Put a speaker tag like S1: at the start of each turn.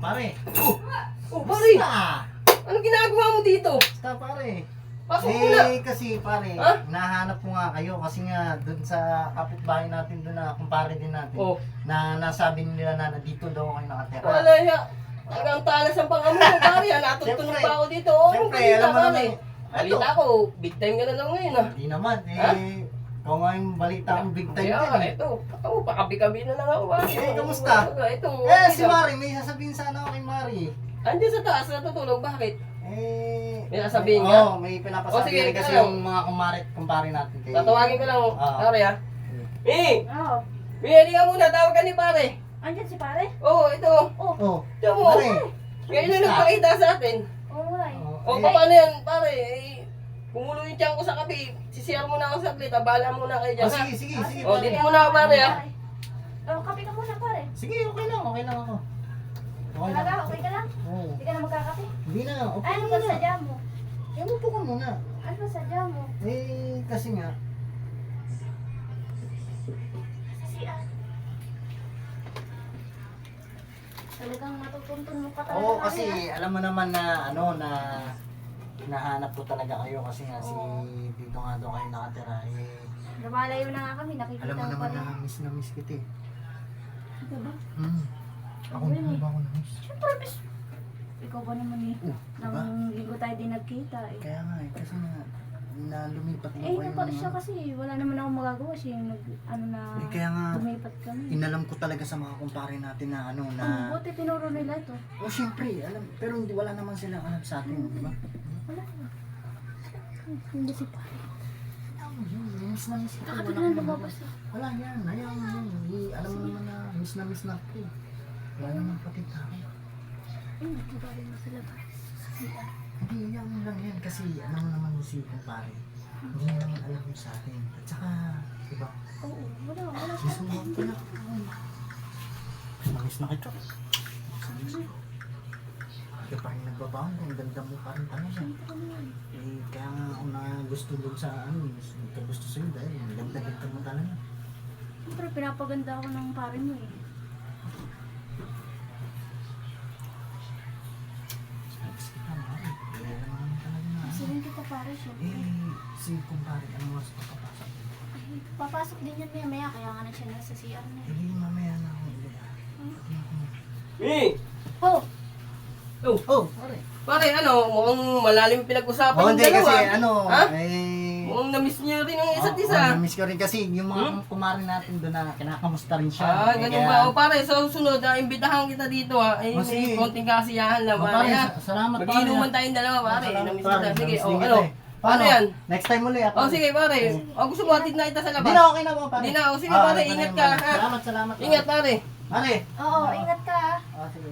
S1: Pare.
S2: Oh, pare.
S1: Basta.
S2: Ano ginagawa mo dito?
S1: Basta pare.
S2: Pasok mo na.
S1: Kasi pare,
S2: Ha?
S1: nahanap ko nga kayo kasi nga doon sa kapitbahay natin doon na kumpare din natin.
S2: Oh.
S1: Na nasabi nila na dito daw kayo nakatira.
S2: Wala ya. Hanggang talas ang pangamo mo, pare. Natutunog
S1: Siyempre.
S2: pa ako dito. Oh, anong
S1: Siyempre,
S2: balita,
S1: alam mo
S2: pare?
S1: naman.
S2: Balita ko, big time ka na daw ngayon, ah.
S1: Hindi naman,
S2: Ha?
S1: ikaw nga yung balita kong big time
S2: Kaya,
S1: din.
S2: ito. Ako, pakabi-kabi na lang ako, pare.
S1: Kamusta?
S2: Ito,
S1: Si Mari, may sasabihin sana ako kay Mari.
S2: Andiyan sa taas, natutulog. Bakit?
S1: May
S2: sasabihin ka?
S1: Oo, may pinapasabi
S2: sige,
S1: rin kasi
S2: ikaw.
S1: yung mga kumpare natin.
S2: Tatawagin ko lang, pare, ha? Mi!
S3: Oo.
S2: Mi, hindi ka muna. Tawag ka ni pare.
S3: Andyan si pare?
S2: Oo, ito.
S1: Oh,
S2: Ito mo.
S1: Mari.
S2: Ngayon na nagpakita sa atin.
S3: Oo nga eh.
S2: O, paano yan, pare? Kumulo yung tiyan ko sa kape. Sisiyar mo na ako saglit. Abala muna kayo dyan, ha?
S1: Sige,
S3: Ah,
S1: sige.
S2: Oh,
S1: pare.
S2: dito muna ako, pare, ha?
S3: Oh, kape ka muna pare.
S1: Sige, okay lang ako. Okay lang.
S3: Talaga, okay ka lang?
S1: Oo.
S3: Hindi ka na magkakape?
S1: Hindi na, okay
S3: Ano
S1: na
S3: ba
S1: na.
S3: sadya mo?
S1: Upo ka muna.
S3: Ano ba sadya mo?
S1: Kasi nga,
S3: CR. Talagang matutuntun mo pa talaga.
S1: oo
S3: Mari,
S1: kasi alam mo naman na na hinahanap ko talaga kayo kasi nga
S3: Oo.
S1: dito nga daw kayo nakatira
S3: Lumalayo na nga kami, nakikita
S1: alam mo
S3: ko
S1: naman
S3: pa rin.
S1: na miss kita eh.
S3: Diba?
S1: Ako
S3: Sabi
S1: hindi
S3: mo.
S1: ba ako na-miss?
S3: Siyempre, bis. Ikaw ba naman eh?
S1: Diba?
S3: Nang linggo tayo din nagkita eh.
S1: Kaya nga kasi nga na lumipat mo
S3: Eh,
S1: kayo
S3: napa siya kasi wala naman akong magagawa siya yung nag, ano na,
S1: kaya nga
S3: lumipat kami.
S1: inalam ko talaga sa mga kumpare natin na na
S3: Buti tinuro nila ito.
S1: syempre alam pero hindi wala naman silang alam sa atin, di ba?
S3: Wala na. Hindi si pare.
S1: Miss na miss kita.
S3: Bakit
S1: Wala
S3: biglang
S1: akong
S3: lumabas eh?
S1: Wala yan, ayaw mo yan. Alam mo naman na miss na ako. Wala naman pati tao.
S3: Nagkagaling mo sila ba? CR.
S1: Hindi, yan lang yan kasi alam mo naman si kumpare. Hindi niya naman alam yung sa atin. At saka, diba,
S3: Oo, wala siya.
S1: miss mo ako na. Miss na kita. Hindi pa rin nagbabaon kung ganda mo pa rin talaga. Kaya nga ako na gusto doon sa gusto sa'yo dahil ganda mo talaga.
S3: Siyempre, pinapaganda ako ng pare mo eh. Kasi rin kita pare siya.
S1: Si kumpare, ano mas papapasok?
S3: Ay, papasok din yan maya kaya nga na siya nasa CR na.
S1: Mamaya na ako.
S2: Mi!
S3: Oh!
S1: Oh, pare.
S2: Pare, ano, mukhang malalim pinag-usapan yung
S1: Hindi
S2: dalawa.
S1: kasi
S2: Ha? Mukhang na-miss niyo rin ang isa't isa.
S1: na-miss ko rin kasi yung mga kumare natin doon na kinakamusta rin siya.
S2: Ah, ganun ba? O pare, sa susunod, imbitahan kita dito, ha. Ay,
S1: Oh,
S2: may
S1: sige.
S2: konting kasiyahan lang,
S1: Oh,
S2: pare, ha.
S1: salamat pare.
S2: Mag-iinuman tayong dalawa, pare.
S1: Salamat,
S2: Na-miss
S1: pare.
S2: kita. Sige,
S1: Na-miss
S2: o,
S1: din
S2: ano?
S1: kita eh.
S2: Paano yan?
S1: Next time ulit.
S2: O, sige, pare. O, gusto mo, hatid na kita sa labas.
S1: Hindi na, okay na po, pare.
S2: Hindi na, o, sige, pare,
S1: ito na
S2: ingat
S1: yung
S2: ka,
S1: pare.
S2: ha.
S1: Salamat.
S2: Ingat, pare.
S1: Pare.
S3: Oo, ingat ka ah.
S1: Sige.